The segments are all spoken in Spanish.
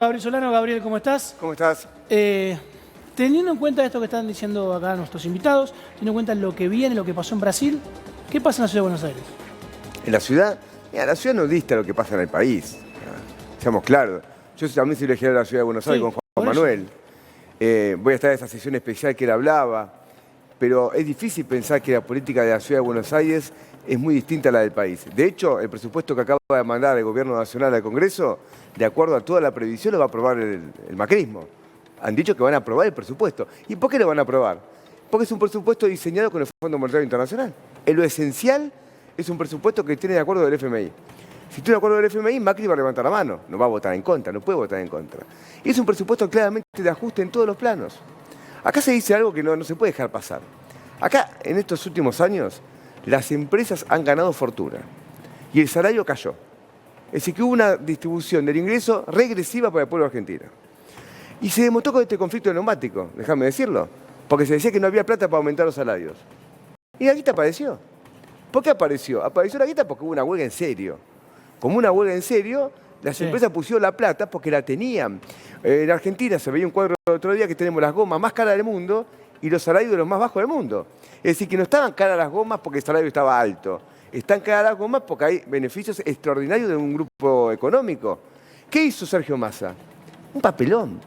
Gabriel Solano. Gabriel, ¿cómo estás? ¿Cómo estás? Teniendo en cuenta esto que están diciendo acá nuestros invitados, teniendo en cuenta lo que viene, lo que pasó en Brasil, ¿qué pasa en la ciudad de Buenos Aires? En la ciudad, mira, la ciudad no dista lo que pasa en el país. Seamos claros. Yo también soy legislador de la ciudad de Buenos Aires con Juan Manuel. Voy a estar en esa sesión especial que él hablaba, pero es difícil pensar que la política de la ciudad de Buenos Aires es muy distinta a la del país. De hecho, el presupuesto que acaba de mandar el Gobierno Nacional al Congreso, de acuerdo a toda la previsión, lo va a aprobar el macrismo. Han dicho que van a aprobar el presupuesto. ¿Y por qué lo van a aprobar? Porque es un presupuesto diseñado con el Fondo Monetario Internacional. En lo esencial, es un presupuesto que tiene de acuerdo del FMI. Si tiene de acuerdo del FMI, Macri va a levantar la mano. No va a votar en contra, no puede votar en contra. Y es un presupuesto claramente de ajuste en todos los planos. Acá se dice algo que no se puede dejar pasar. Acá, en estos últimos años, las empresas han ganado fortuna y el salario cayó. Es decir, que hubo una distribución del ingreso regresiva para el pueblo argentino. Y se demostró con este conflicto neumático, déjame decirlo, porque se decía que no había plata para aumentar los salarios. Y la guita apareció. ¿Por qué apareció? Apareció la guita porque hubo una huelga en serio. Como una huelga en serio, las empresas pusieron la plata porque la tenían. En Argentina se veía un cuadro el otro día que tenemos las gomas más caras del mundo y los salarios de los más bajos del mundo. Es decir, que no estaban caras las gomas porque el salario estaba alto. Están caras las gomas porque hay beneficios extraordinarios de un grupo económico. ¿Qué hizo Sergio Massa? Un papelón.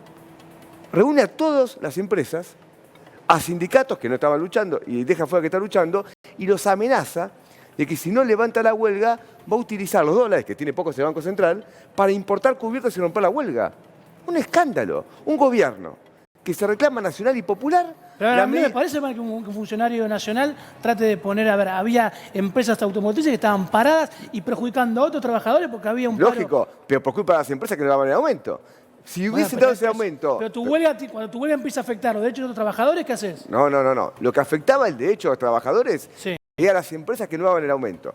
Reúne a todas las empresas, a sindicatos que no estaban luchando y deja fuera que está luchando, y los amenaza de que si no levanta la huelga, va a utilizar los dólares que tiene pocos el Banco Central para importar cubiertos y romper la huelga. Un escándalo. Un gobierno que se reclama nacional y popular. Pero a mí me parece mal que un funcionario nacional trate de poner, a ver, había empresas automotrices que estaban paradas y perjudicando a otros trabajadores porque había un paro. Lógico, pero por culpa de las empresas que no daban el aumento. Si hubiese dado ese aumento... Pero tu huelga, cuando tu huelga empieza a afectar los derechos de otros trabajadores, ¿qué haces? No. Lo que afectaba el derecho de los trabajadores era a las empresas que no daban el aumento.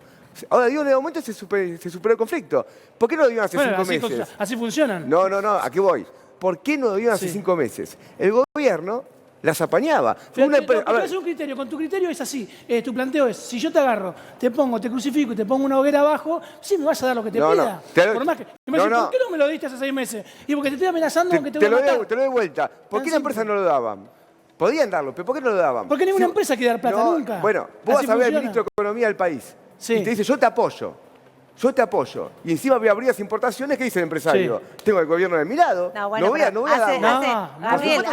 Ahora dieron el aumento y se superó el conflicto. ¿Por qué no lo dieron hace 5 meses? Así funcionan. No, ¿a qué voy? ¿Por qué no lo dieron hace 5 meses? El gobierno las apañaba. Un criterio, con tu criterio es así. Tu planteo es, si yo te agarro, te crucifico y te pongo una hoguera abajo, sí me vas a dar lo que te pida. Por más que, ¿por qué no me lo diste hace 6 meses? Y porque te estoy amenazando aunque te voy a matar. Te lo doy vuelta. ¿Por qué la empresa no lo daban? Podían darlo, pero ¿por qué no lo daban? Porque ninguna empresa quiere dar plata nunca. Bueno, vos vas a ver al ministro de Economía del país y te dice, yo te apoyo. Y encima abrías importaciones, ¿qué dice el empresario? Tengo el gobierno de mi lado. No, bueno, no voy a dar. Gabriel,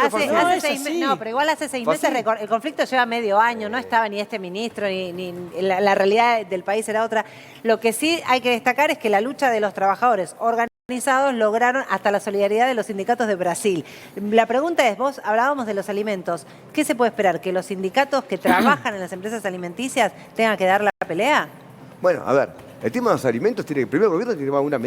pero igual hace 6 meses el conflicto lleva medio año, no estaba ni este ministro, ni la realidad del país era otra. Lo que sí hay que destacar es que la lucha de los trabajadores organizados lograron hasta la solidaridad de los sindicatos de Brasil. La pregunta es, vos hablábamos de los alimentos, ¿qué se puede esperar? ¿Que los sindicatos que trabajan en las empresas alimenticias tengan que dar la pelea? Bueno, a ver. El tema de los alimentos primero el gobierno tiene que tomar alguna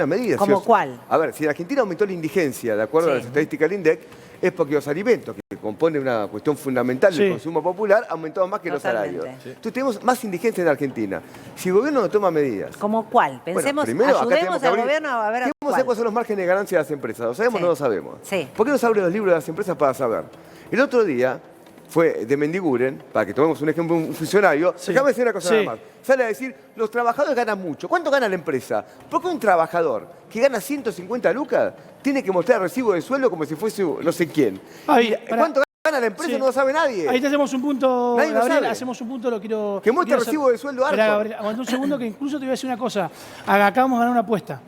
medida. ¿Cómo cuál? A ver, si en Argentina aumentó la indigencia, de acuerdo a las estadísticas del INDEC, es porque los alimentos, que componen una cuestión fundamental del consumo popular, aumentaron más que los salarios. Entonces tenemos más indigencia en Argentina. Si el gobierno no toma medidas... ¿Cómo cuál? Pensemos, primero, ayudemos al gobierno a ver ¿qué vamos a hacer con los márgenes de ganancia de las empresas? ¿Lo sabemos o no lo sabemos? Sí. ¿Por qué no se abren los libros de las empresas para saber? El otro día fue de Mendiguren, para que tomemos un ejemplo, un funcionario, déjame decir una cosa nada más. Sale a decir, los trabajadores ganan mucho. ¿Cuánto gana la empresa? ¿Por qué un trabajador que gana 150 lucas tiene que mostrar recibo de sueldo como si fuese no sé quién? ¿Cuánto gana la empresa? No lo sabe nadie. Ahí te hacemos un punto, nadie Gabriel, lo sabe. hacemos un punto, lo quiero... Que muestre recibo de sueldo alto. Gabriel, aguanta un segundo que incluso te voy a decir una cosa. Acabamos de ganar una apuesta.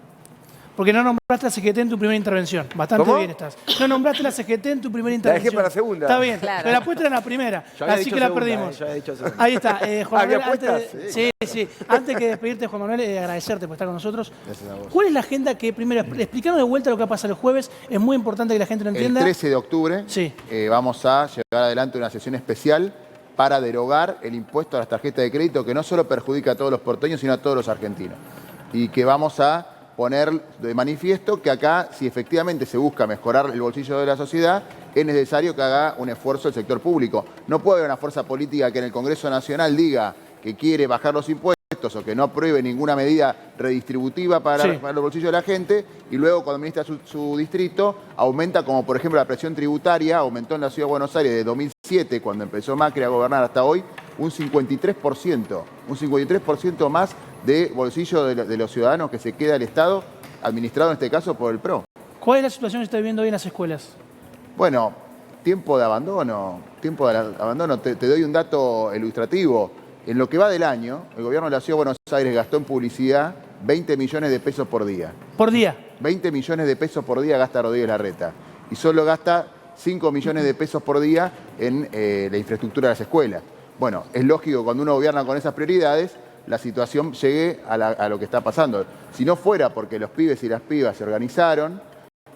Porque no nombraste a la CGT en tu primera intervención. Bastante bien estás. No nombraste a la CGT en tu primera intervención. La dejé para la segunda. Está bien, pero la apuesta era la primera. Así que la perdimos. Ahí está. Juan Manuel, antes que despedirte, Juan Manuel, agradecerte por estar con nosotros. Gracias a vos. ¿Cuál es la agenda que, primero, explicaron de vuelta lo que va a pasar el jueves? Es muy importante que la gente lo entienda. El 13 de octubre vamos a llevar adelante una sesión especial para derogar el impuesto a las tarjetas de crédito que no solo perjudica a todos los porteños, sino a todos los argentinos. Y que vamos a poner de manifiesto que acá, si efectivamente se busca mejorar el bolsillo de la sociedad, es necesario que haga un esfuerzo el sector público. No puede haber una fuerza política que en el Congreso Nacional diga que quiere bajar los impuestos o que no apruebe ninguna medida redistributiva para los bolsillos de la gente y luego cuando administra su distrito aumenta, como por ejemplo la presión tributaria, aumentó en la Ciudad de Buenos Aires de 2007, cuando empezó Macri a gobernar hasta hoy, un 53% más de bolsillo de los ciudadanos que se queda el Estado, administrado en este caso por el PRO. ¿Cuál es la situación que está viviendo hoy en las escuelas? Bueno, tiempo de abandono. Te doy un dato ilustrativo. En lo que va del año, el gobierno de la Ciudad de Buenos Aires gastó en publicidad 20 millones de pesos por día. ¿Por día? 20 millones de pesos por día gasta Rodríguez Larreta. Y solo gasta 5 millones de pesos por día en la infraestructura de las escuelas. Bueno, es lógico cuando uno gobierna con esas prioridades, la situación llegue a lo que está pasando. Si no fuera porque los pibes y las pibas se organizaron,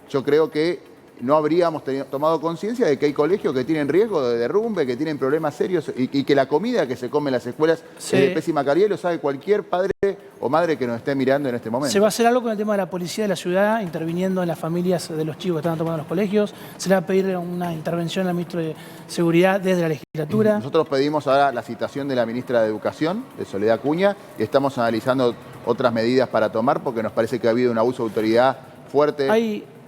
yo creo que no habríamos tomado conciencia de que hay colegios que tienen riesgo de derrumbe, que tienen problemas serios y que la comida que se come en las escuelas es de pésima calidad y lo sabe cualquier padre o madre que nos esté mirando en este momento. ¿Se va a hacer algo con el tema de la policía de la ciudad, interviniendo en las familias de los chicos que están tomando los colegios? ¿Se le va a pedir una intervención al ministro de Seguridad desde la legislatura? Nosotros pedimos ahora la citación de la ministra de Educación, de Soledad Acuña, y estamos analizando otras medidas para tomar porque nos parece que ha habido un abuso de autoridad fuerte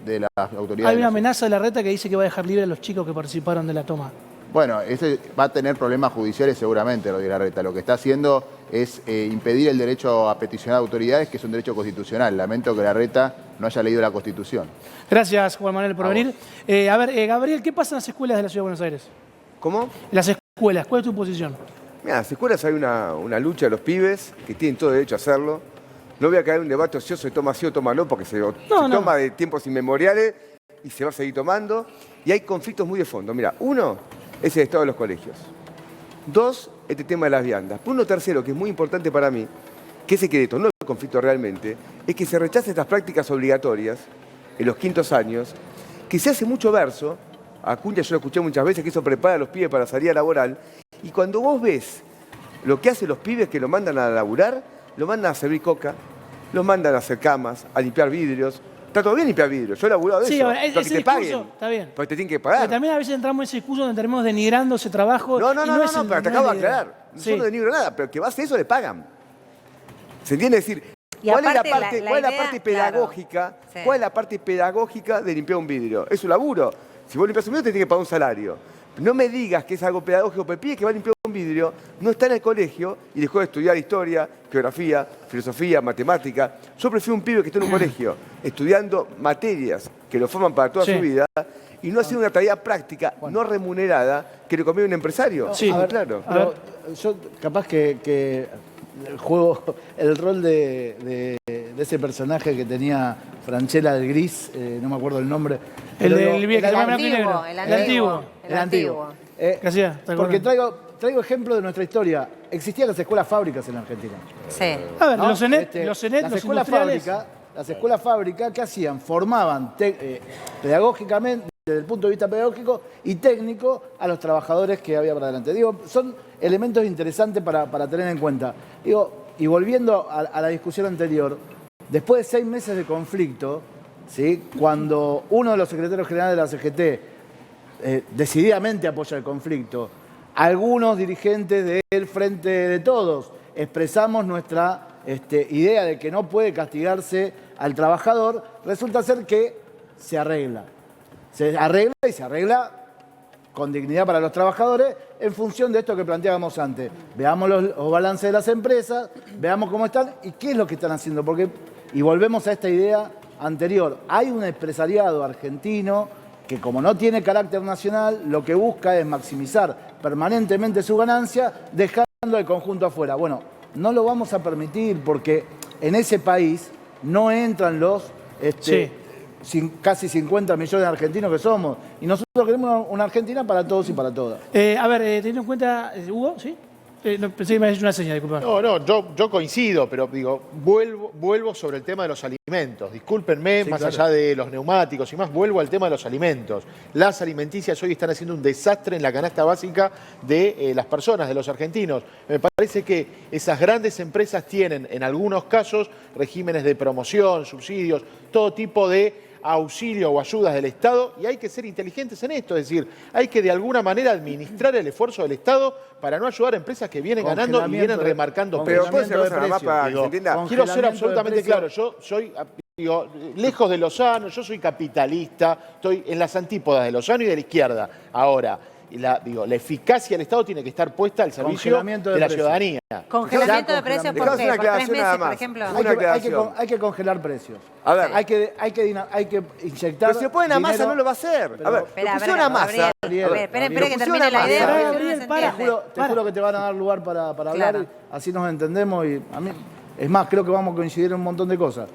de las autoridades. Hay una amenaza de Larreta que dice que va a dejar libre a los chicos que participaron de la toma. Bueno, ese va a tener problemas judiciales seguramente, Rodríguez Larreta. Lo que está haciendo es impedir el derecho a peticionar a autoridades, que es un derecho constitucional. Lamento que Larreta no haya leído la Constitución. Gracias, Juan Manuel, por venir. A ver, Gabriel, ¿qué pasa en las escuelas de la Ciudad de Buenos Aires? ¿Cómo? En las escuelas, ¿cuál es tu posición? Mira, en las escuelas hay una lucha de los pibes que tienen todo derecho a hacerlo. No voy a caer en un debate ocioso de toma sí o toma no, porque se toma de tiempos inmemoriales y se va a seguir tomando. Y hay conflictos muy de fondo. Mira, uno es el estado de los colegios. Dos, este tema de las viandas. Punto tercero, que es muy importante para mí, que ese secreto, no el conflicto realmente, es que se rechacen estas prácticas obligatorias en los quintos años, que se hace mucho verso. A Acuña yo lo escuché muchas veces, que eso prepara a los pibes para salida laboral. Y cuando vos ves lo que hacen los pibes que lo mandan a laburar, lo mandan a servir coca, los mandan a hacer camas, a limpiar vidrios. Está todo bien limpiar vidrios, yo he laburado de eso. Ahora, pero que te paguen. Está bien. Porque te tienen que pagar. Pero también a veces entramos en ese discurso donde terminamos denigrando ese trabajo. No, pero te acabo de aclarar. Yo no denigro nada, pero que va a hacer eso le pagan. ¿Se entiende? Es decir, ¿cuál es la parte pedagógica? Claro, ¿cuál es la parte pedagógica de limpiar un vidrio? Es un laburo. Si vos limpias un vidrio, te tienes que pagar un salario. No me digas que es algo pedagógico, pero el pibe que va a limpiar un vidrio no está en el colegio y dejó de estudiar historia, geografía, filosofía, matemática. Yo prefiero un pibe que esté en un colegio estudiando materias que lo forman para toda su vida y no haciendo una tarea práctica no remunerada que le conviene a un empresario. Sí, claro. Pero yo capaz que juego el rol de ese personaje que tenía Franchella del Gris, no me acuerdo el nombre. El antiguo. Gracias. Porque traigo ejemplo de nuestra historia. Existían las escuelas fábricas en la Argentina. Sí. A ver, ¿no? Las escuelas fábricas, ¿qué hacían? Formaban pedagógicamente, desde el punto de vista pedagógico y técnico, a los trabajadores que había para adelante. Digo, son elementos interesantes para tener en cuenta. Digo, y volviendo a la discusión anterior, después de 6 meses de conflicto, ¿sí? Cuando uno de los secretarios generales de la CGT decididamente apoya el conflicto, algunos dirigentes del Frente de Todos expresamos nuestra idea de que no puede castigarse al trabajador, resulta ser que se arregla. Se arregla y se arregla con dignidad para los trabajadores en función de esto que planteábamos antes. Veamos los balances de las empresas, veamos cómo están y qué es lo que están haciendo. Y volvemos a esta idea anterior. Hay un empresariado argentino que, como no tiene carácter nacional, lo que busca es maximizar permanentemente su ganancia, dejando el conjunto afuera. Bueno, no lo vamos a permitir porque en ese país no entran los casi 50 millones de argentinos que somos. Y nosotros queremos una Argentina para todos y para todas. A ver, teniendo en cuenta, Hugo, ¿sí? Pensé que me habías hecho una señal, disculpa. Yo coincido, pero digo, vuelvo sobre el tema de los alimentos. Discúlpenme, más allá de los neumáticos y más, vuelvo al tema de los alimentos. Las alimenticias hoy están haciendo un desastre en la canasta básica de las personas, de los argentinos. Me parece que esas grandes empresas tienen, en algunos casos, regímenes de promoción, subsidios, todo tipo de auxilio o ayudas del Estado, y hay que ser inteligentes en esto, es decir, hay que de alguna manera administrar el esfuerzo del Estado para no ayudar a empresas que vienen ganando y vienen remarcando precios. Pero puede ser una mapa que se entienda. Quiero ser absolutamente claro, yo soy, lejos de Lozano, yo soy capitalista, estoy en las antípodas de Lozano y de la izquierda. Ahora, la eficacia del Estado tiene que estar puesta al servicio de la ciudadanía. Congelamiento de precios, ¿por qué? ¿Por 3 meses, por ejemplo? Hay que congelar precios. A ver. Hay que inyectar. Pero si pone una masa no lo va a hacer. A ver, pusieron una masa. Espera que termine la idea. Te juro que te van a dar lugar para hablar, y así nos entendemos. Y a mí, es más, creo que vamos a coincidir en un montón de cosas.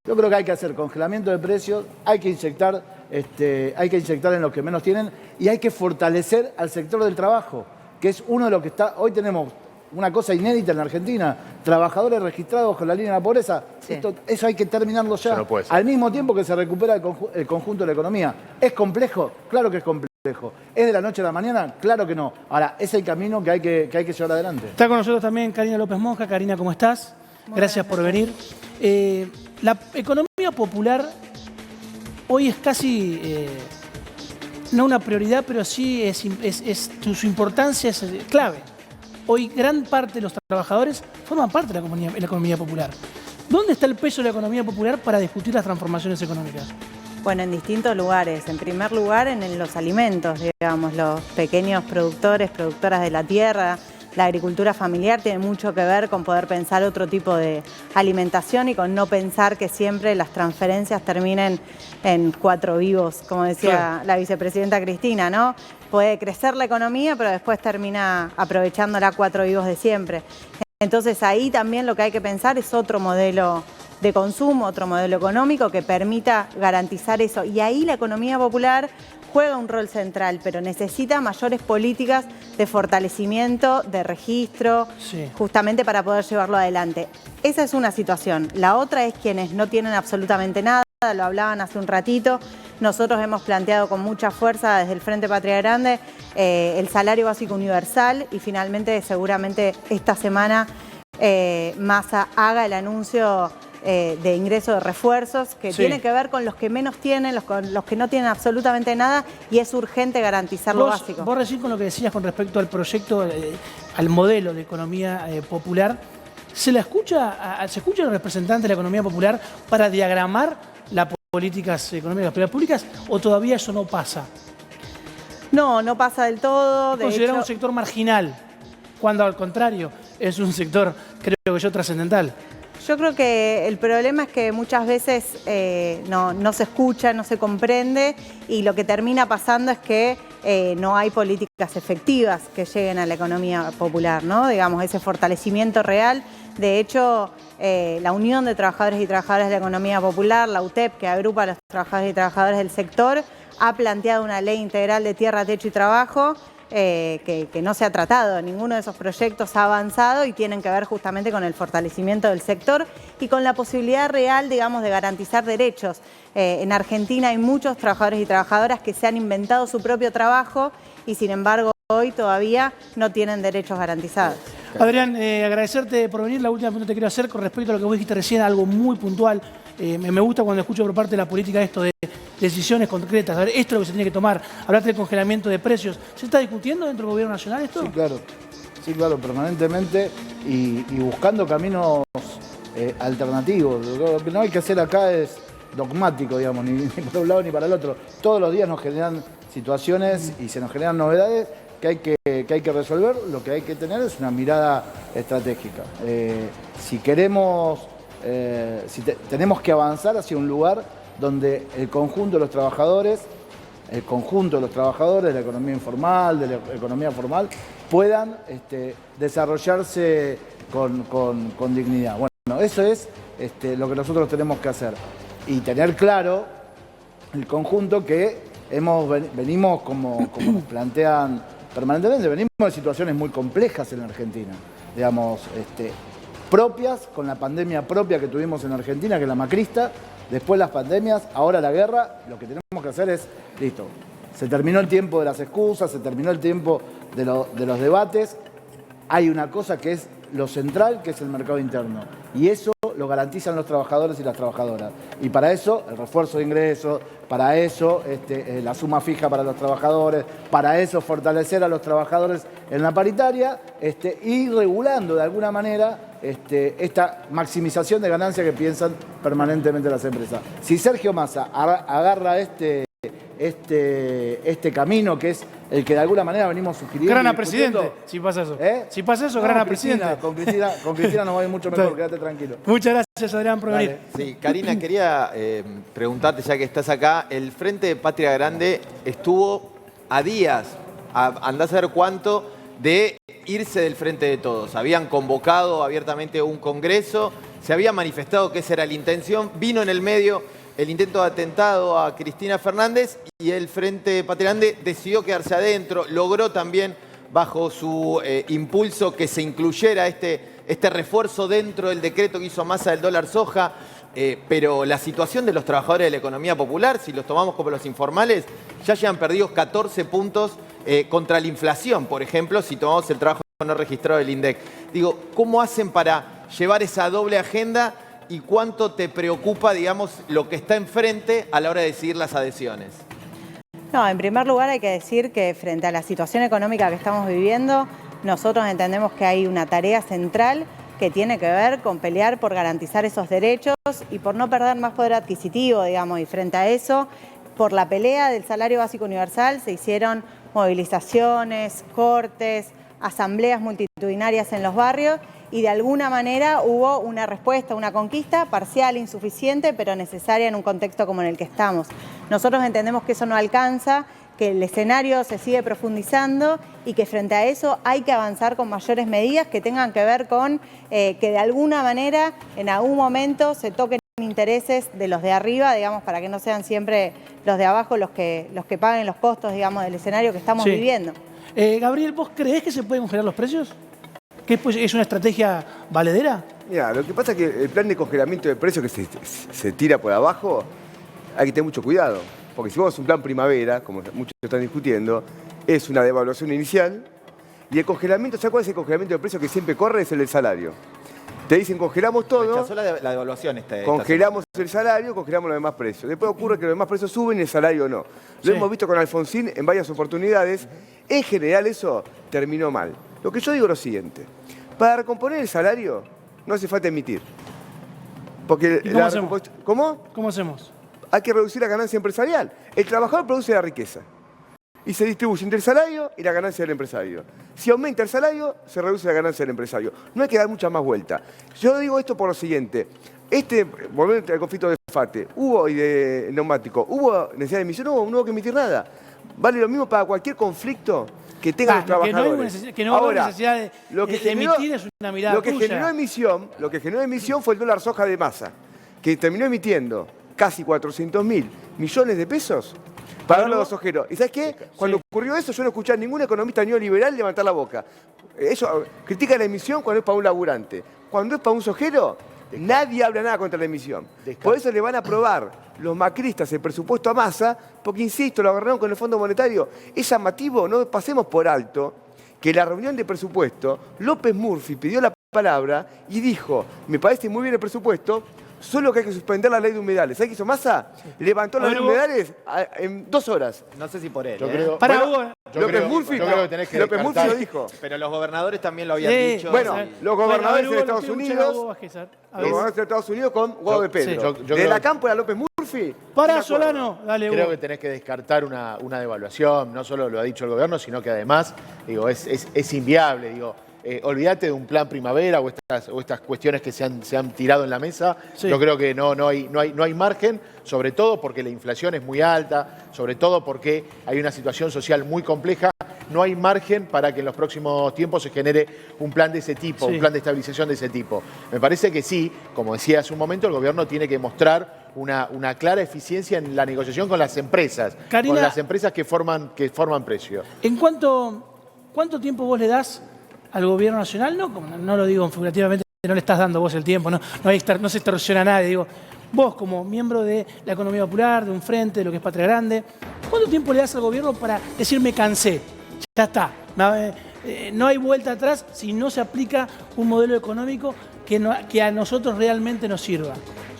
Yo creo que hay que hacer congelamiento de precios, hay que inyectar en los que menos tienen y hay que fortalecer al sector del trabajo, que es uno de los que está. Hoy tenemos una cosa inédita en la Argentina, trabajadores registrados con la línea de la pobreza. Sí. Eso hay que terminarlo ya, no al mismo tiempo que se recupera el conjunto de la economía. ¿Es complejo? Claro que es complejo. ¿Es de la noche a la mañana? Claro que no. Ahora, es el camino que hay que llevar adelante. Está con nosotros también Karina López Monja. Karina, ¿cómo estás? Gracias por venir. La economía popular hoy es casi, no una prioridad, pero sí su importancia es clave. Hoy gran parte de los trabajadores forman parte de la economía popular. ¿Dónde está el peso de la economía popular para discutir las transformaciones económicas? Bueno, en distintos lugares. En primer lugar, en los alimentos, digamos, los pequeños productores, productoras de la tierra. La agricultura familiar tiene mucho que ver con poder pensar otro tipo de alimentación y con no pensar que siempre las transferencias terminen en 4 vivos, como decía la vicepresidenta Cristina, ¿no? Puede crecer la economía, pero después termina aprovechándola 4 vivos de siempre. Entonces ahí también lo que hay que pensar es otro modelo de consumo, otro modelo económico que permita garantizar eso. Y ahí la economía popular juega un rol central, pero necesita mayores políticas de fortalecimiento, de registro, justamente para poder llevarlo adelante. Esa es una situación. La otra es quienes no tienen absolutamente nada, lo hablaban hace un ratito. Nosotros hemos planteado con mucha fuerza desde el Frente Patria Grande el salario básico universal y finalmente seguramente esta semana Massa haga el anuncio de ingreso de refuerzos, que tiene que ver con los que menos tienen, los que no tienen absolutamente nada, y es urgente garantizar lo básico. Vos recién con lo que decías con respecto al proyecto, al modelo de economía popular, ¿se escucha a los representantes de la economía popular para diagramar las políticas económicas públicas o todavía eso no pasa? No pasa del todo. ¿Consideramos un sector marginal cuando al contrario es un sector, creo que yo, trascendental? Yo creo que el problema es que muchas veces no se escucha, no se comprende y lo que termina pasando es que no hay políticas efectivas que lleguen a la economía popular, ¿no? Digamos, ese fortalecimiento real. De hecho, la Unión de Trabajadores y Trabajadoras de la Economía Popular, la UTEP, que agrupa a los trabajadores y trabajadoras del sector, ha planteado una ley integral de tierra, techo y trabajo que no se ha tratado. Ninguno de esos proyectos ha avanzado y tienen que ver justamente con el fortalecimiento del sector y con la posibilidad real, digamos, de garantizar derechos. En Argentina hay muchos trabajadores y trabajadoras que se han inventado su propio trabajo y sin embargo hoy todavía no tienen derechos garantizados. Adrián, agradecerte por venir. La última pregunta que te quiero hacer con respecto a lo que vos dijiste recién, algo muy puntual. Me gusta cuando escucho por parte de la política esto de decisiones concretas. A ver, esto es lo que se tiene que tomar. Hablaste del congelamiento de precios. ¿Se está discutiendo dentro del gobierno nacional esto? Sí, claro, permanentemente y buscando caminos alternativos. Lo que no hay que hacer acá es dogmático, digamos, ni para un lado ni para el otro. Todos los días nos generan situaciones y se nos generan novedades que hay que resolver. Lo que hay que tener es una mirada estratégica. Si queremos, tenemos que avanzar hacia un lugar donde el conjunto de los trabajadores, de la economía informal, de la economía formal, puedan desarrollarse con dignidad. Bueno, eso es lo que nosotros tenemos que hacer. Y tener claro el conjunto que venimos, como nos plantean permanentemente, venimos de situaciones muy complejas en la Argentina, digamos, propias, con la pandemia propia que tuvimos en Argentina, que es la macrista, después las pandemias, ahora la guerra. Lo que tenemos que hacer es, listo, se terminó el tiempo de las excusas, se terminó el tiempo de los debates, hay una cosa que es lo central, que es el mercado interno, y eso lo garantizan los trabajadores y las trabajadoras. Y para eso, el refuerzo de ingresos, para eso, la suma fija para los trabajadores, para eso fortalecer a los trabajadores en la paritaria, y regulando de alguna manera esta maximización de ganancias que piensan permanentemente las empresas. Si Sergio Massa agarra este este camino que es el que de alguna manera venimos sugiriendo. Grana presidente, si pasa eso. Si pasa eso, grana presidente. Con Cristina nos va a ir mucho mejor, quédate tranquilo. Muchas gracias, Adrián, por venir. Sí, Karina, quería preguntarte, ya que estás acá, el Frente de Patria Grande estuvo a días, andás a ver cuánto, de irse del Frente de Todos. Habían convocado abiertamente un congreso, se había manifestado que esa era la intención, vino en el medio el intento de atentado a Cristina Fernández y el Frente de Patria Grande decidió quedarse adentro, logró también bajo su impulso que se incluyera este refuerzo dentro del decreto que hizo Massa del dólar soja, pero la situación de los trabajadores de la economía popular, si los tomamos como los informales, ya llevan perdidos 14 puntos contra la inflación, por ejemplo, si tomamos el trabajo no registrado del INDEC. Digo, ¿cómo hacen para llevar esa doble agenda y cuánto te preocupa, digamos, lo que está enfrente a la hora de decidir las adhesiones? No, en primer lugar hay que decir que frente a la situación económica que estamos viviendo, nosotros entendemos que hay una tarea central que tiene que ver con pelear por garantizar esos derechos y por no perder más poder adquisitivo, digamos, y frente a eso, por la pelea del salario básico universal se hicieron movilizaciones, cortes, asambleas multitudinarias en los barrios y de alguna manera hubo una respuesta, una conquista parcial, insuficiente, pero necesaria en un contexto como en el que estamos. Nosotros entendemos que eso no alcanza, que el escenario se sigue profundizando y que frente a eso hay que avanzar con mayores medidas que tengan que ver con que de alguna manera en algún momento se toquen intereses de los de arriba, digamos, para que no sean siempre los de abajo los que paguen los costos, digamos, del escenario que estamos viviendo. Gabriel, ¿vos creés que se pueden congelar los precios? ¿Que es una estrategia valedera? Mira, lo que pasa es que el plan de congelamiento de precios que se tira por abajo, hay que tener mucho cuidado. Porque si vos un plan primavera, como muchos están discutiendo, es una devaluación inicial. Y el congelamiento, ¿sabes cuál es el congelamiento de precios que siempre corre? Es el del salario. Te dicen congelamos todo, rechazó la devaluación congelamos el salario, congelamos los demás precios. Después ocurre que los demás precios suben y el salario no. Lo hemos visto con Alfonsín en varias oportunidades. En general eso terminó mal. Lo que yo digo es lo siguiente. Para recomponer el salario no hace falta emitir. Porque ¿Y cómo hacemos? ¿Cómo? ¿Cómo hacemos? Hay que reducir la ganancia empresarial. El trabajador produce la riqueza. Y se distribuye entre el salario y la ganancia del empresario. Si aumenta el salario, se reduce la ganancia del empresario. No hay que dar mucha más vuelta. Yo digo esto por lo siguiente. Volviendo al conflicto de FATE, y de neumático, ¿hubo necesidad de emisión? No hubo que emitir nada. Vale lo mismo para cualquier conflicto que tengan los trabajadores. Que no hubo necesidad de emitir es una mirada tuya. Lo que generó emisión fue el dólar soja de Massa, que terminó emitiendo casi 400.000 millones de pesos para darle a los ojeros. ¿Y sabes qué? Cuando ocurrió eso, yo no escuché a ningún economista neoliberal levantar la boca. Ellos critican la emisión cuando es para un laburante. Cuando es para un sojero, nadie habla nada contra la emisión. Por eso le van a aprobar los macristas el presupuesto a Massa, porque, insisto, lo agarraron con el Fondo Monetario. Es llamativo, no pasemos por alto, que en la reunión de presupuesto, López Murphy pidió la palabra y dijo, me parece muy bien el presupuesto, solo que hay que suspender la ley de humedales. ¿Sabes qué hizo Massa? Levantó la ley de humedales en 2 horas. No sé si por él. Yo creo, López Murphy lo dijo. Pero los gobernadores también lo habían dicho. Bueno, los gobernadores de Estados Unidos. Los gobernadores de Estados Unidos con Guado de Pedro. De la Campo era López Murphy. Para Solano, dale. Creo que tenés que descartar una devaluación. No solo lo ha dicho el gobierno, sino que además, digo, es inviable, digo. Olvídate de un plan primavera o estas cuestiones que se han tirado en la mesa. Yo creo que no hay margen, sobre todo porque la inflación es muy alta, sobre todo porque hay una situación social muy compleja. No hay margen para que en los próximos tiempos se genere un plan de ese tipo, un plan de estabilización de ese tipo. Me parece que sí, como decía hace un momento, el gobierno tiene que mostrar una clara eficiencia en la negociación con las empresas, Karina, con las empresas que forman precio. ¿Cuánto tiempo vos le das al gobierno nacional? No lo digo figurativamente, no le estás dando vos el tiempo, no se extorsiona a nadie. Digo, vos como miembro de la economía popular, de un frente, de lo que es Patria Grande, ¿cuánto tiempo le das al gobierno para decir me cansé? Ya está. No hay vuelta atrás si no se aplica un modelo económico que a nosotros realmente nos sirva.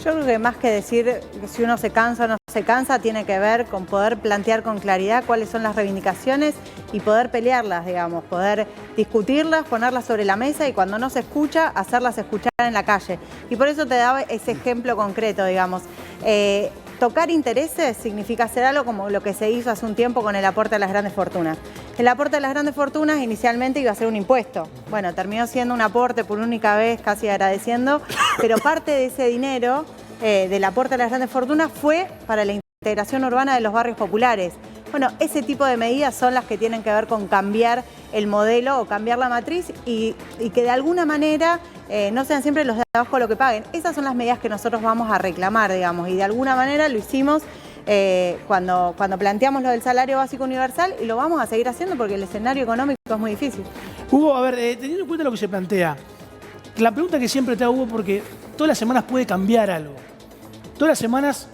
Yo creo que más que decir si uno se cansa o no se cansa, tiene que ver con poder plantear con claridad cuáles son las reivindicaciones y poder pelearlas, digamos, poder discutirlas, ponerlas sobre la mesa y cuando no se escucha, hacerlas escuchar en la calle. Y por eso te daba ese ejemplo concreto, digamos. tocar intereses significa hacer algo como lo que se hizo hace un tiempo con el aporte a las grandes fortunas. El aporte a las grandes fortunas inicialmente iba a ser un impuesto. Bueno, terminó siendo un aporte por única vez, casi agradeciendo, pero parte de ese dinero del aporte a las grandes fortunas fue para la integración urbana de los barrios populares. Bueno, ese tipo de medidas son las que tienen que ver con cambiar el modelo o cambiar la matriz y que de alguna manera no sean siempre los de abajo lo que paguen. Esas son las medidas que nosotros vamos a reclamar, digamos, y de alguna manera lo hicimos cuando planteamos lo del salario básico universal y lo vamos a seguir haciendo porque el escenario económico es muy difícil. Hugo, a ver, teniendo en cuenta lo que se plantea, la pregunta que siempre te hago, Hugo, porque todas las semanas puede cambiar algo. Todas las semanas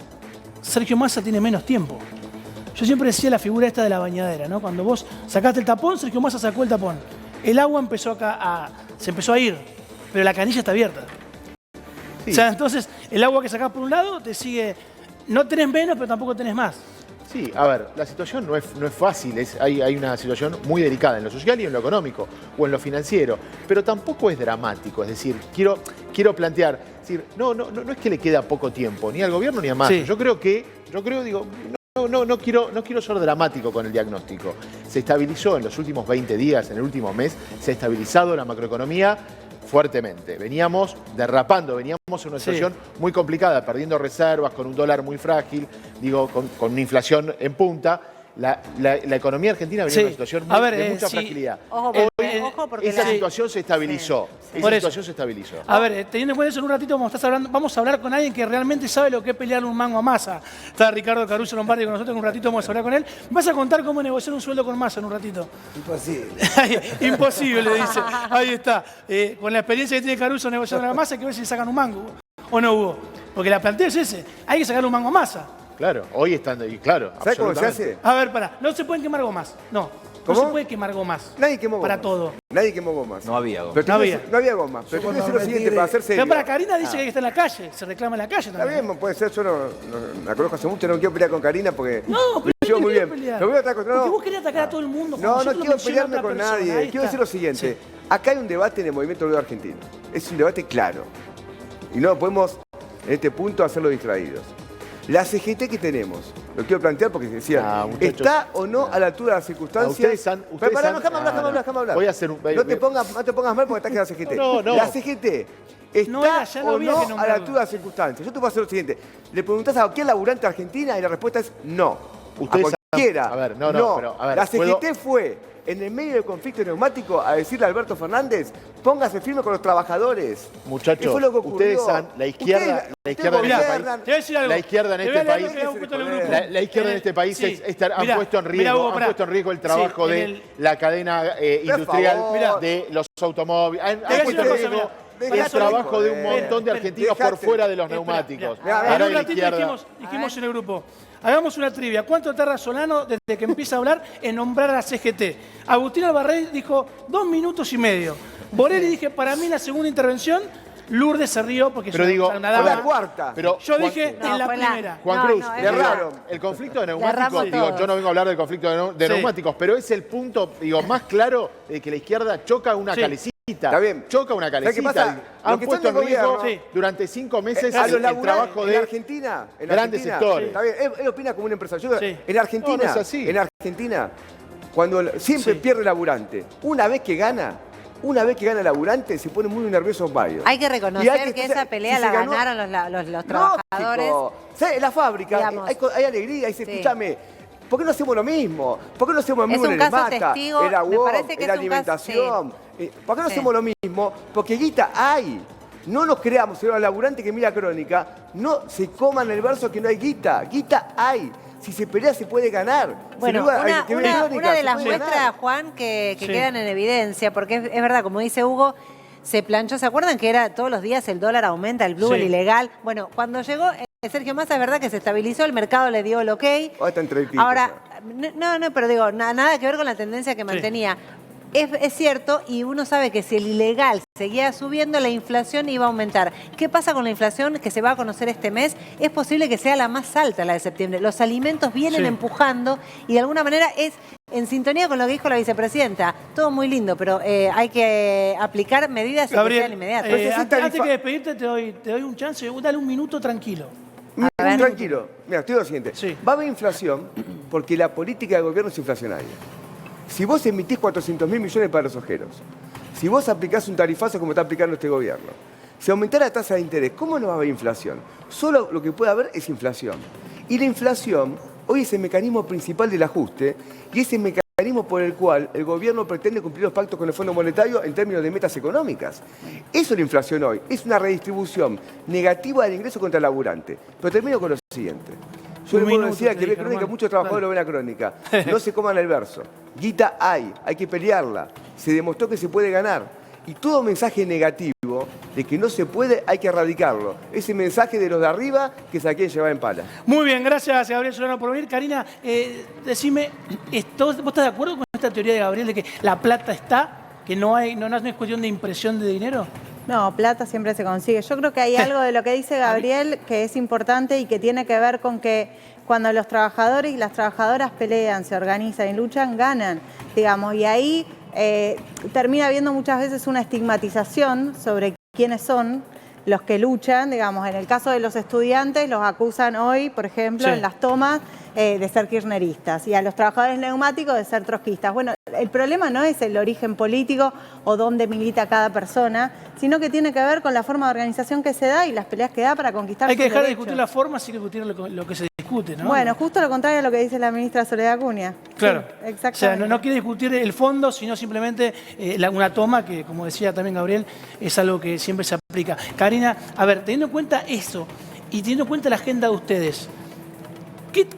Sergio Massa tiene menos tiempo. Yo siempre decía la figura esta de la bañadera, ¿no? Cuando vos sacaste el tapón, Sergio Massa sacó el tapón. El agua empezó se empezó a ir, pero la canilla está abierta. Sí. O sea, entonces el agua que sacás por un lado te sigue, no tenés menos, pero tampoco tenés más. Sí, a ver, la situación no es fácil, hay una situación muy delicada en lo social y en lo económico, o en lo financiero, pero tampoco es dramático, es decir, quiero plantear, es decir, no es que le queda poco tiempo, ni al gobierno ni a Massa. Sí. Yo creo, digo, no quiero ser dramático con el diagnóstico. Se estabilizó en los últimos 20 días, en el último mes, se ha estabilizado la macroeconomía fuertemente. Veníamos derrapando, veníamos en una situación muy complicada, perdiendo reservas, con un dólar muy frágil, digo, con una inflación en punta. La economía argentina venía en una situación de mucha fragilidad. Ojo, porque esa situación se estabilizó. Esa situación se estabilizó. A ver, teniendo en cuenta eso, en un ratito vamos a hablar con alguien que realmente sabe lo que es pelearle un mango a Massa. Está Ricardo Caruso Lombardi con nosotros, en un ratito vamos a hablar con él. ¿Vas a contar cómo negociar un sueldo con Massa en un ratito? Imposible. Imposible, dice. Ahí está. Con la experiencia que tiene Caruso negociando a Massa, hay que ver si le sacan un mango. ¿O no, Hugo? Porque la planteo es ese. Hay que sacarle un mango a Massa. Claro, hoy están ahí, claro. ¿Sabes cómo se hace? A ver, pará, no se pueden quemar gomas. No. ¿Cómo? No se puede quemar gomas. Nadie quemó gomas. Para todo. Nadie quemó gomas. No había gomas. No había gomas. Pero tengo que decir lo siguiente para hacer serio. Pero para Karina dice que está en la calle, se reclama en la calle también. Está bien, puede ser, yo no la conozco hace mucho, no quiero pelear con Karina porque no, pero me llevo muy bien. Pelear. Pero voy a estar contra porque vos querés atacar a todo el mundo. No quiero pelearme con nadie. Quiero decir lo siguiente. Acá hay un debate en el movimiento obrero argentino. Es un debate claro. Y no podemos, en este punto, hacerlo distraídos. La CGT que tenemos, lo quiero plantear porque decía, ¿está o no a la altura de las circunstancias? Déjame hablar. Voy a hacer un... No te pongas mal porque estás en la CGT. No. La CGT está o no a la altura de las circunstancias. Yo te voy a hacer lo siguiente. Le preguntás a cualquier laburante argentina y la respuesta es no. Ustedes a cualquiera. A ver, pero a ver, la CGT fue en el medio del conflicto neumático a decirle a Alberto Fernández, póngase firme con los trabajadores. Muchachos, fue lo que ocurrió. Ustedes han, la izquierda en este país han puesto en riesgo el trabajo de la cadena industrial de los automóviles. Han puesto en riesgo el trabajo de un montón de argentinos por fuera de los neumáticos. En un ratito dijimos en el grupo, hagamos una trivia. ¿Cuánto tarda Solano desde que empieza a hablar en nombrar a la CGT? Agustín Albarrey dijo 2 minutos y medio. Borelli dije, para mí la segunda intervención, Lourdes se rió porque pero digo, fue la cuarta. Pero yo dije en la primera. Juan Cruz, el conflicto de neumáticos, yo no vengo a hablar del conflicto de neumáticos, pero es el punto más claro de que la izquierda choca una calecita. Está bien. Choca una calecita. Han puesto en riesgo durante 5 meses el trabajo de grandes sectores. Está bien, él opina como un empresario. En Argentina, cuando siempre pierde el laburante, una vez que gana el laburante, se pone muy nerviosos varios. Hay que reconocer que esa pelea la ganaron los trabajadores. En la fábrica hay alegría, escúchame, ¿por qué no hacemos lo mismo? ¿Por qué no hacemos lo mismo en el Mata, en la UOC, en la alimentación? ¿Por qué no hacemos lo mismo? Porque guita hay. No nos creamos, señor laburante que mira Crónica, no se coman el verso que no hay guita. Guita hay. Si se pelea se puede ganar. Bueno, una de las muestras, Juan, que quedan en evidencia, porque es verdad, como dice Hugo, se planchó. ¿Se acuerdan que era todos los días el dólar aumenta, el blue, el ilegal? Bueno, cuando llegó Sergio Massa, es verdad que se estabilizó, el mercado le dio el ok. Ahora, pero digo, nada que ver con la tendencia que mantenía. Es cierto, y uno sabe que si el ilegal seguía subiendo, la inflación iba a aumentar. ¿Qué pasa con la inflación que se va a conocer este mes? Es posible que sea la más alta, la de septiembre. Los alimentos vienen empujando y de alguna manera es en sintonía con lo que dijo la vicepresidenta. Todo muy lindo, pero hay que aplicar medidas que sean inmediatas. Antes que despedirte, te doy un chance. Dale un minuto tranquilo. Tranquilo. Mira, te digo lo siguiente. Sí. Va a haber inflación porque la política del gobierno es inflacionaria. Si vos emitís 400.000 millones para los ojeros, si vos aplicás un tarifazo como está aplicando este gobierno, si aumentara la tasa de interés, ¿cómo no va a haber inflación? Solo lo que puede haber es inflación. Y la inflación hoy es el mecanismo principal del ajuste y es el mecanismo por el cual el gobierno pretende cumplir los pactos con el Fondo Monetario en términos de metas económicas. Eso es la inflación hoy. Es una redistribución negativa del ingreso contra el laburante. Pero termino con lo siguiente. Yo le puedo decir que ve crónica, muchos trabajadores lo ven la crónica. No se coman el verso. Guita hay que pelearla. Se demostró que se puede ganar. Y todo mensaje negativo de que no se puede, hay que erradicarlo. Ese mensaje de los de arriba que se quieren llevar en pala. Muy bien, gracias Gabriel Solano por venir. Karina, decime, ¿vos estás de acuerdo con esta teoría de Gabriel de que la plata está, que no es cuestión de impresión de dinero? No, plata siempre se consigue. Yo creo que hay algo de lo que dice Gabriel que es importante y que tiene que ver con que cuando los trabajadores y las trabajadoras pelean, se organizan y luchan, ganan, digamos, y ahí termina habiendo muchas veces una estigmatización sobre quiénes son los que luchan, digamos, en el caso de los estudiantes los acusan hoy, por ejemplo, en las tomas de ser kirchneristas y a los trabajadores neumáticos de ser trotskistas. Bueno, el problema no es el origen político o dónde milita cada persona, sino que tiene que ver con la forma de organización que se da y las peleas que da para conquistar sus derechos. Hay que dejar de discutir la forma, sí que discutir lo que se discute, ¿no? Bueno, justo lo contrario a lo que dice la ministra Soledad Acuña. Claro. Sí, exactamente. O sea, no quiere discutir el fondo, sino simplemente una toma que, como decía también Gabriel, es algo que siempre se aplica. Karina, a ver, teniendo en cuenta eso y teniendo en cuenta la agenda de ustedes,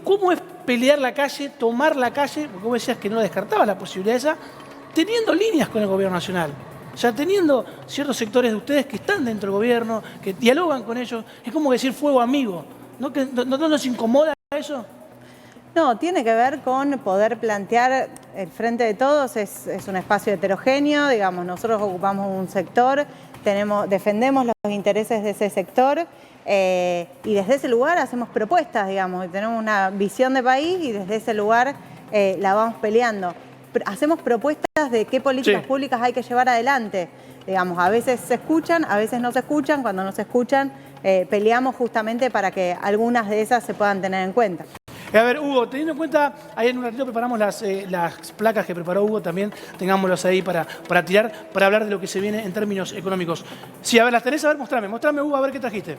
¿cómo es pelear la calle, tomar la calle? Porque vos decías que no descartaba la posibilidad esa, teniendo líneas con el gobierno nacional. O sea, teniendo ciertos sectores de ustedes que están dentro del gobierno, que dialogan con ellos. Es como decir fuego amigo. ¿No nos incomoda eso? No, tiene que ver con poder plantear el Frente de Todos, es un espacio heterogéneo, digamos, nosotros ocupamos un sector, defendemos los intereses de ese sector y desde ese lugar hacemos propuestas, digamos, y tenemos una visión de país y desde ese lugar la vamos peleando. Hacemos propuestas de qué políticas públicas hay que llevar adelante. Digamos, a veces se escuchan, a veces no se escuchan. Cuando no se escuchan, peleamos justamente para que algunas de esas se puedan tener en cuenta. A ver, Hugo, teniendo en cuenta, ahí en un ratito preparamos las placas que preparó Hugo, también tengámoslas ahí para tirar, para hablar de lo que se viene en términos económicos. Sí, a ver, las tenés, a ver, mostrame, Hugo, a ver qué trajiste.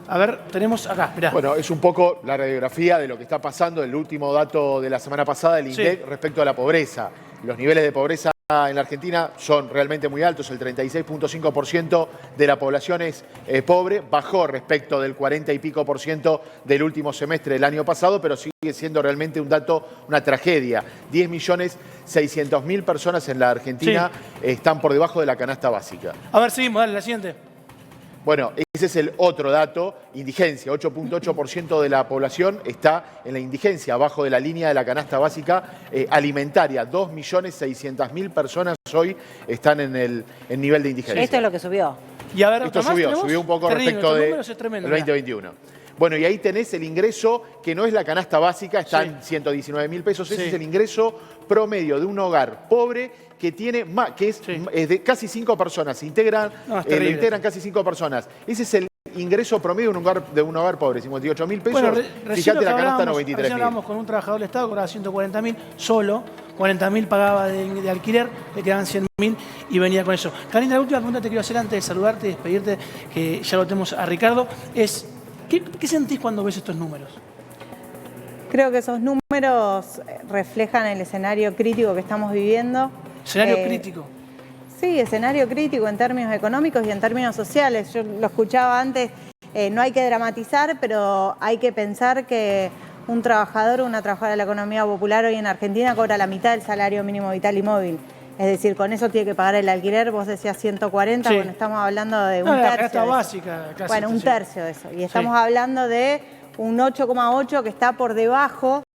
A ver, tenemos acá, mirá. Bueno, es un poco la radiografía de lo que está pasando, el último dato de la semana pasada del INDEC respecto a la pobreza. Los niveles de pobreza en la Argentina son realmente muy altos, el 36.5% de la población es pobre, bajó respecto del 40 y pico por ciento del último semestre del año pasado, pero sigue siendo realmente un dato, una tragedia. 10.600.000 personas en la Argentina están por debajo de la canasta básica. A ver, seguimos, dale, la siguiente. Bueno, ese es el otro dato, indigencia. 8.8% de la población está en la indigencia, abajo de la línea de la canasta básica alimentaria. 2.600.000 personas hoy están en el nivel de indigencia. Esto es lo que subió. Y a ver, esto subió un poco respecto del 2021. Bueno, y ahí tenés el ingreso, que no es la canasta básica, está en 119.000 pesos. Ese es el ingreso promedio de un hogar pobre que tiene más, que es de casi 5 personas. Lo integran casi 5 personas. Ese es el ingreso promedio de un hogar pobre, 58.000 pesos. Bueno, fíjate la canasta, 93.000. Recién hablábamos con un trabajador del Estado que cobraba 140.000 solo, 40.000 pagaba de alquiler, le quedaban 100.000 y venía con eso. Karina, la última pregunta que te quiero hacer antes de saludarte y despedirte, que ya lo tenemos a Ricardo, es ¿qué sentís cuando ves estos números? Creo que esos números reflejan el escenario crítico que estamos viviendo. ¿Escenario crítico? Sí, escenario crítico en términos económicos y en términos sociales. Yo lo escuchaba antes, no hay que dramatizar, pero hay que pensar que un trabajador o una trabajadora de la economía popular hoy en Argentina cobra la mitad del salario mínimo vital y móvil. Es decir, con eso tiene que pagar el alquiler, vos decías 140, bueno, estamos hablando de un tercio. La canasta básica. Casi, bueno, un tercio de eso. Y estamos hablando de un 8,8 que está por debajo